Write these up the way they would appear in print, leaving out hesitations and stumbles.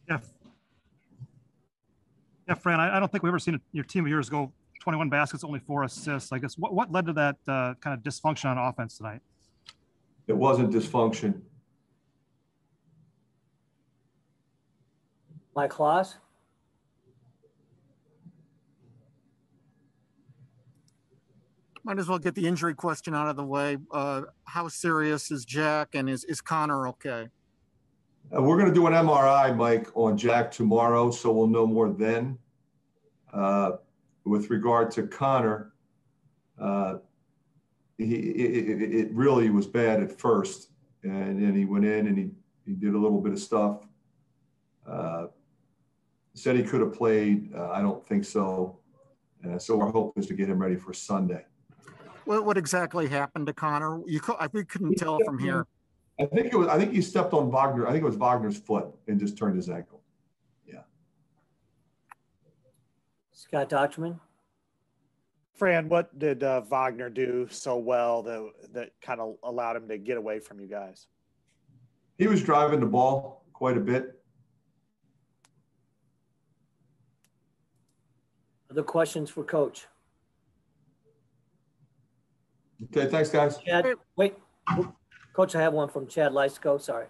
Yeah. Yeah, Fran, I don't think we've ever seen your team of yours go 21 baskets, only 4 assists. I guess what led to that kind of dysfunction on offense tonight? It wasn't dysfunction. Mike Klaus? Might as well get the injury question out of the way. How serious is Jack, and is Connor okay? We're going to do an MRI, Mike, on Jack tomorrow, so we'll know more then. With regard to Connor, it really was bad at first, and then he went in and he did a little bit of stuff. Said he could have played. I don't think so. So our hope is to get him ready for Sunday. What exactly happened to Connor? We couldn't tell from here. I think he stepped on Wagner. I think it was Wagner's foot and just turned his ankle. Yeah. Scott Dochterman. Fran, what did Wagner do so well that kind of allowed him to get away from you guys? He was driving the ball quite a bit. Other questions for Coach? Okay, thanks, guys. Chad, wait. Coach, I have one from Chad Leistko. Sorry.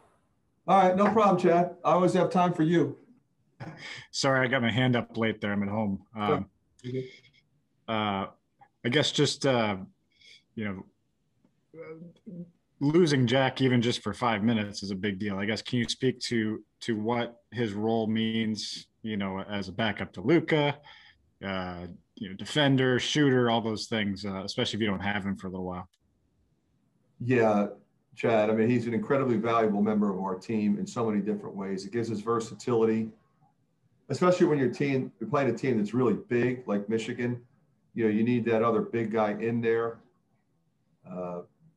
All right, no problem, Chad. I always have time for you. Sorry, I got my hand up late there. I'm at home. I guess just, losing Jack even just for 5 minutes is a big deal. I guess, can you speak to what his role means, as a backup to Luka, defender, shooter, all those things, especially if you don't have him for a little while? Yeah, Chad. I mean, he's an incredibly valuable member of our team in so many different ways. It gives us versatility, especially when you're playing a team that's really big, like Michigan. You need that other big guy in there.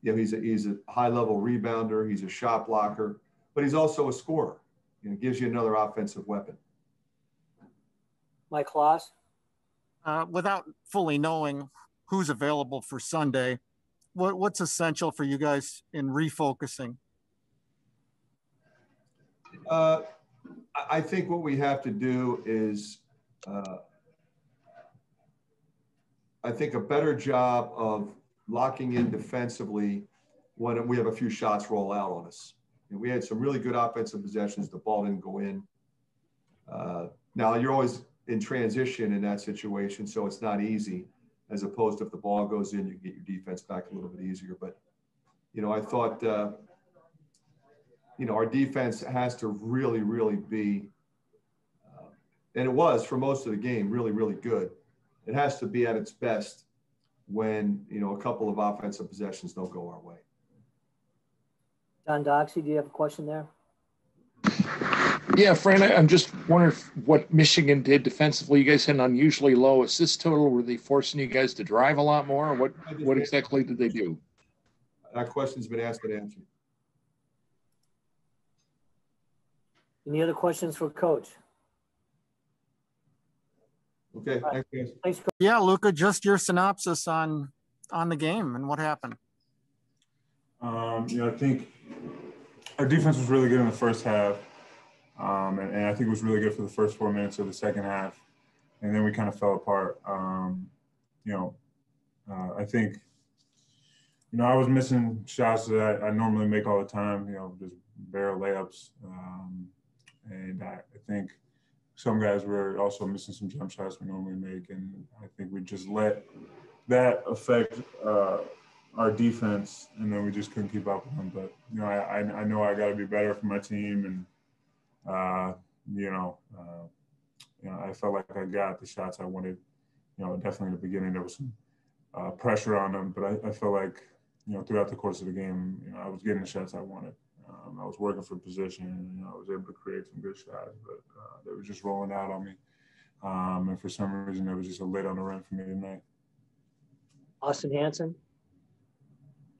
He's a high-level rebounder. He's a shot blocker, but he's also a scorer. Gives you another offensive weapon. Mike Klaus? Without fully knowing who's available for Sunday, what's essential for you guys in refocusing? I think what we have to do is, I think, a better job of locking in defensively when we have a few shots roll out on us. We had some really good offensive possessions. The ball didn't go in. Now, you're always in transition in that situation, so it's not easy, as opposed to if the ball goes in, you can get your defense back a little bit easier. But, I thought, our defense has to really, really be, and it was for most of the game, really, really good. It has to be at its best when, a couple of offensive possessions don't go our way. Don Doxey, do you have a question there? Yeah, Fran, I'm just wondering what Michigan did defensively. You guys had an unusually low assist total. Were they forcing you guys to drive a lot more? Or what exactly did they do? That question's been asked and answered. Any other questions for Coach? Okay, right. Thanks, guys. Thanks, Coach. Yeah, Luka, just your synopsis on the game and what happened. I think our defense was really good in the first half. And I think it was really good for the first 4 minutes of the second half. And then we kind of fell apart. I think, I was missing shots that I normally make all the time, just barrel layups. And I think some guys were also missing some jump shots we normally make. And I think we just let that affect our defense, and then we just couldn't keep up with them. But, I know I got to be better for my team, and I felt like I got the shots I wanted. Definitely in the beginning there was some pressure on them, but I felt like throughout the course of the game, I was getting the shots I wanted. I was working for position, and I was able to create some good shots, but they were just rolling out on me. And for some reason, there was just a lid on the rim for me tonight. Austin Hanson.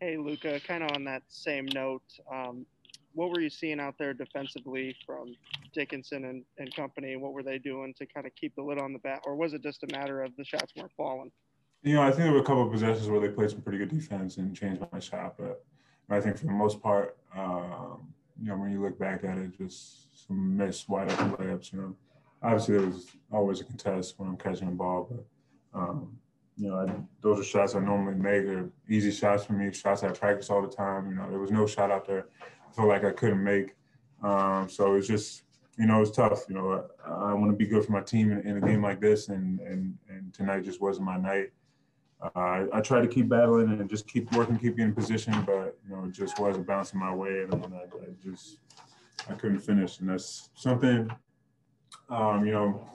Hey, Luka, kind of on that same note, what were you seeing out there defensively from Dickinson and company? What were they doing to kind of keep the lid on the bat? Or was it just a matter of the shots weren't falling? I think there were a couple of possessions where they played some pretty good defense and changed my shot. But I think for the most part, you know, when you look back at it, just some missed wide open layups. You know, obviously there was always a contest when I'm catching the ball, but you know, those are shots I normally make. They're easy shots for me, shots I practice all the time. You know, there was no shot out there I felt like I couldn't make. So it's just, you know, it's tough. You know, I want to be good for my team in a game like this, and tonight just wasn't my night. I tried to keep battling and just keep working, keep getting position, but you know, it just wasn't bouncing my way, and I couldn't finish. And that's something, you know,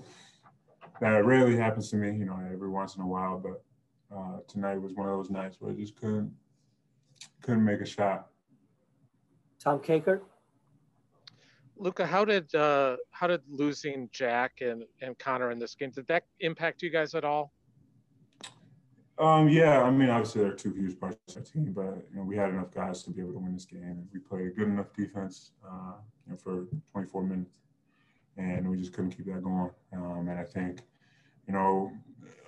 that rarely happens to me. You know, every once in a while, but tonight was one of those nights where I just couldn't make a shot. Tom Kakert? Luka, how did losing Jack and Connor in this game, did that impact you guys at all? Yeah, I mean, obviously they're two huge parts of our team, but you know, we had enough guys to be able to win this game, and we played good enough defense, you know, for 24 minutes, and we just couldn't keep that going. And I think, you know,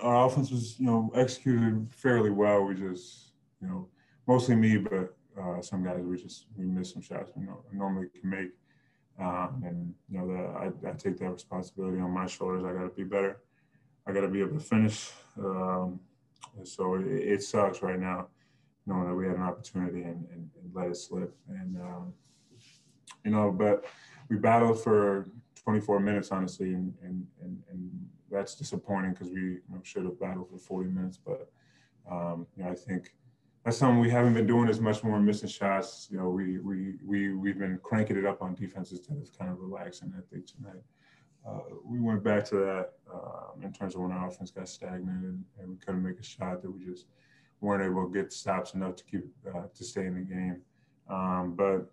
our offense was, you know, executed fairly well. We just, you know, mostly me, but some guys we missed some shots we normally can make. And you know, I take that responsibility on my shoulders. I got to be better. I got to be able to finish. So it sucks right now, knowing that we had an opportunity and let it slip. And you know, but we battled for 24 minutes, honestly, and that's disappointing because we, you know, should have battled for 40 minutes. But you know, I think that's something we haven't been doing as much more, missing shots. You know, we've been cranking it up on defense instead of kind of relaxing. I think tonight we went back to that in terms of when our offense got stagnant and we couldn't make a shot, that we just weren't able to get stops enough to keep to stay in the game. But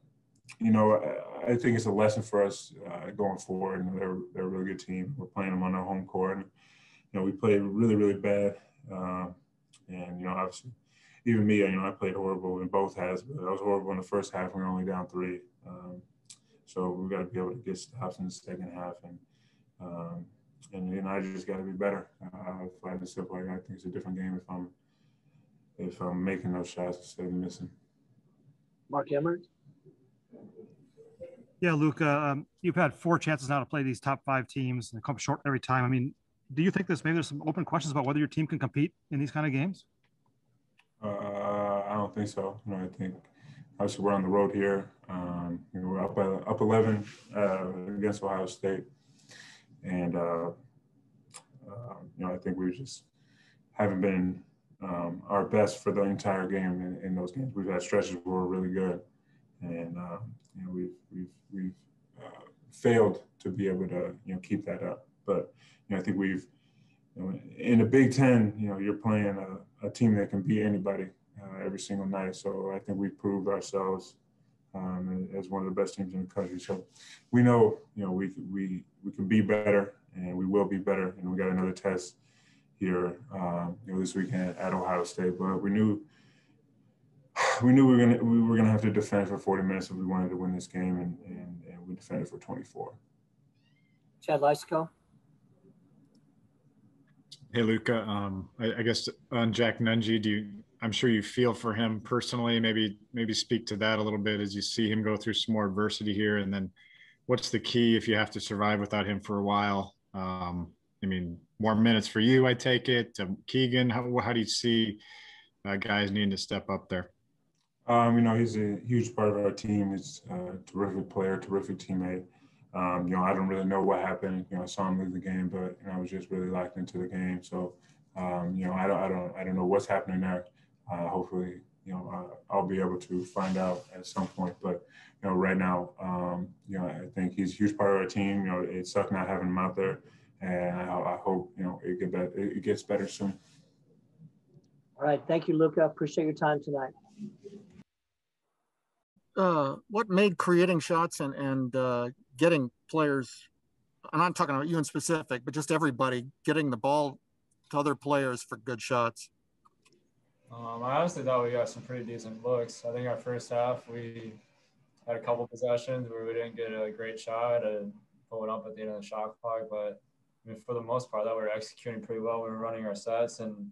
you know, I think it's a lesson for us going forward. You know, they're a really good team. We're playing them on our home court, and you know, we played really, really bad. And you know, obviously, even me, you know, I played horrible in both halves, but I was horrible in the first half. We were only down 3. So we got to be able to get stops in the second half, and you know, I just got to be better. Flat and simple. I think it's a different game if I'm making those shots instead of missing. Mark Emmert? Yeah, Luka, you've had 4 chances now to play these top 5 teams and come short every time. I mean, do you think there's some open questions about whether your team can compete in these kind of games? I don't think so. You know, I think obviously we're on the road here. You know, we're up 11 against Ohio State, and you know, I think we just haven't been our best for the entire game in those games. We've had stretches where we're really good, and you know, we've failed to be able to, you know, keep that up. But you know, I think we've, you know, in the Big Ten, you know, you're playing a team that can beat anybody every single night. So I think we've proved ourselves as one of the best teams in the country. So we know, you know, we can be better, and we will be better. And we got another test here, you know, this weekend at Ohio State. But we knew we were gonna have to defend for 40 minutes if we wanted to win this game, and we defended for 24. Chad Leistikow? Hey, Luka, I guess on Jack Nunge, I'm sure you feel for him personally, maybe speak to that a little bit as you see him go through some more adversity here. And then what's the key if you have to survive without him for a while? I mean, more minutes for you, I take it. Keegan, how do you see guys needing to step up there? You know, he's a huge part of our team. He's a terrific player, terrific teammate. You know, I don't really know what happened. You know, I saw him lose the game, but you know, I was just really locked into the game. So, you know, I don't know what's happening there. Hopefully, you know, I'll be able to find out at some point. But you know, right now, you know, I think he's a huge part of our team. You know, it sucked not having him out there, and I hope, you know, it gets better soon. All right, thank you, Luka. Appreciate your time tonight. What made creating shots and getting players, I'm not talking about you in specific, but just everybody getting the ball to other players for good shots? I honestly thought we got some pretty decent looks. I think our first half, we had a couple possessions where we didn't get a great shot and pull it up at the end of the shot clock. But I mean, for the most part, that we were executing pretty well. We were running our sets, and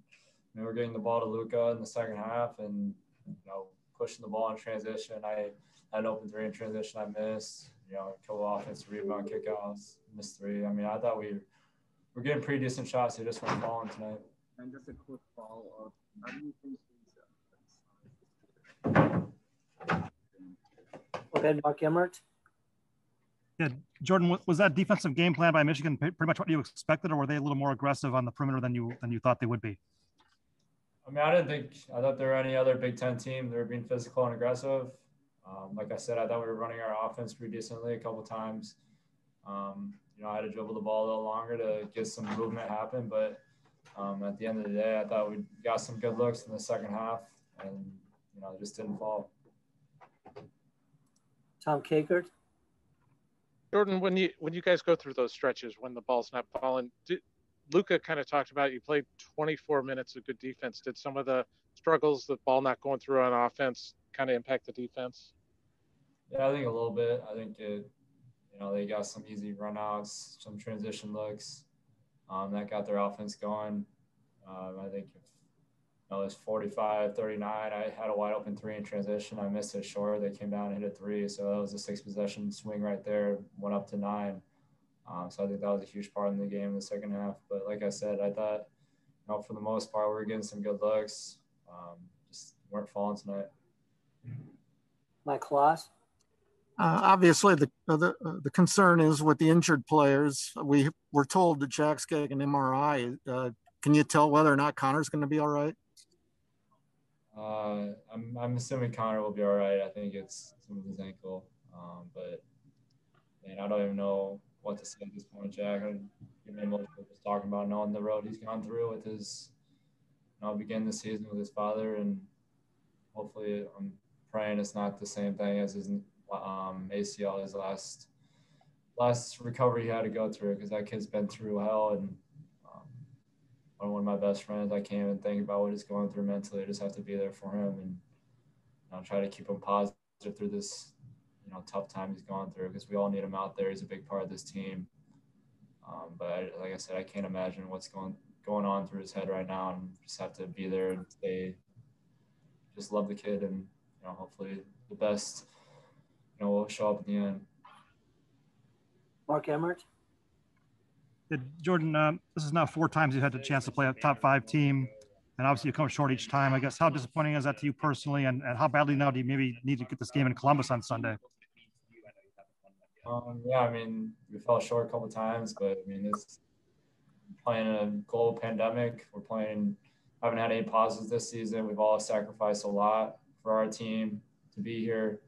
we were getting the ball to Luka in the second half, and you know, pushing the ball in transition. I had an open three in transition I missed. You know, a couple offensive rebound kickouts, missed three. I mean, I thought we were getting pretty decent shots. They just weren't falling tonight. And just a quick follow-up. How do you think Okay, Mark Emmert. Yeah, Jordan, was that defensive game plan by Michigan pretty much what you expected, or were they a little more aggressive on the perimeter than you thought they would be? I mean, I thought there were any other Big Ten team that were being physical and aggressive. Like I said, I thought we were running our offense pretty decently a couple times. You know, I had to dribble the ball a little longer to get some movement happen, but at the end of the day, I thought we got some good looks in the second half, and you know, it just didn't fall. Tom Kakert. Jordan, when you guys go through those stretches when the ball's not falling, Luka kind of talked about you played 24 minutes of good defense. Did some of the struggles, the ball not going through on offense, kind of impact the defense? Yeah, I think a little bit. I think it, you know, they got some easy runouts, some transition looks that got their offense going. I think if it was 45-39, I had a wide open three in transition. I missed it short. They came down and hit a three. So that was a 6-possession swing right there, went up to 9. So I think that was a huge part in the game in the second half. But like I said, I thought, you know, for the most part, we were getting some good looks. Just weren't falling tonight. Mike Kloss. Obviously, the concern is with the injured players. We were told that Jack's getting an MRI. Can you tell whether or not Connor's going to be all right? I'm assuming Connor will be all right. I think it's some of his ankle, but man, I don't even know what to say at this point, Jack. Just talking about knowing the road he's gone through with his, you know, begin the season with his father, and hopefully, I'm praying it's not the same thing as his ACL, his last recovery he had to go through, because that kid's been through hell, and one of my best friends. I can't even think about what he's going through mentally. I just have to be there for him, and you know, try to keep him positive through this, you know, tough time he's gone through, because we all need him out there. He's a big part of this team. But like I said, I can't imagine what's going on through his head right now, and just have to be there and just love the kid, and you know, hopefully the best, you know, will show up in the end. Mark Emmert. Jordan, this is now 4 times you've had the chance to play a top 5 team, and obviously you come short each time. I guess how disappointing is that to you personally, and how badly now do you maybe need to get this game in Columbus on Sunday? Yeah, I mean, we fell short a couple of times, but I mean, it's playing a global pandemic. Haven't had any pauses this season. We've all sacrificed a lot for our team to be here.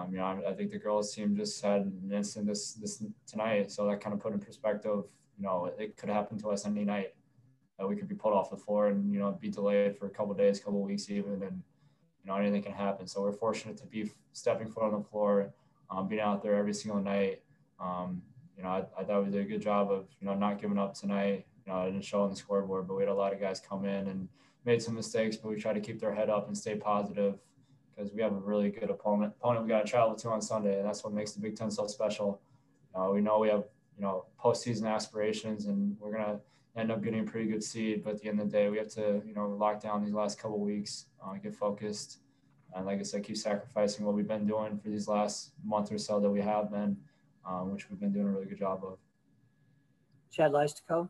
You know, I think the girls team just had an incident this tonight, so that kind of put in perspective, you know, it could happen to us any night, that we could be pulled off the floor and, you know, be delayed for a couple of days, couple of weeks even, and, you know, anything can happen. So we're fortunate to be stepping foot on the floor, being out there every single night. You know, I thought we did a good job of, you know, not giving up tonight. You know, I didn't show on the scoreboard, but we had a lot of guys come in and made some mistakes, but we tried to keep their head up and stay positive, because we have a really good opponent we got to travel to on Sunday, and that's what makes the Big Ten so special. We know we have, you know, postseason aspirations, and we're going to end up getting a pretty good seed, but at the end of the day, we have to, you know, lock down these last couple of weeks, get focused, and like I said, keep sacrificing what we've been doing for these last month or so that we have been, which we've been doing a really good job of. Chad Leistikow.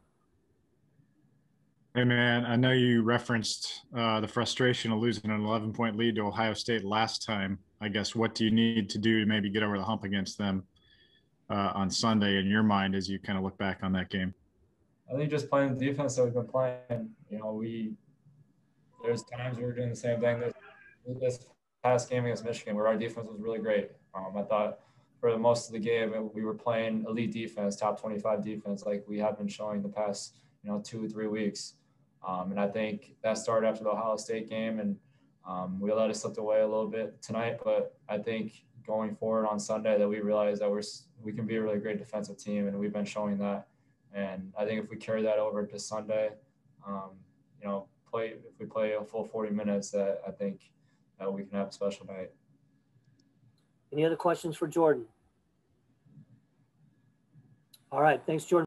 Hey, man, I know you referenced the frustration of losing an 11-point lead to Ohio State last time. I guess what do you need to do to maybe get over the hump against them on Sunday in your mind as you kind of look back on that game? I think just playing the defense that we've been playing. You know, there's times we were doing the same thing this past game against Michigan, where our defense was really great. I thought for the most of the game we were playing elite defense, top 25 defense, like we have been showing the past, you know, 2 or 3 weeks. And I think that started after the Ohio State game, and we let it slip away a little bit tonight. But I think going forward on Sunday that we realize that we can be a really great defensive team, and we've been showing that. And I think if we carry that over to Sunday, you know, if we play a full 40 minutes, that I think that we can have a special night. Any other questions for Jordan? All right, thanks, Jordan.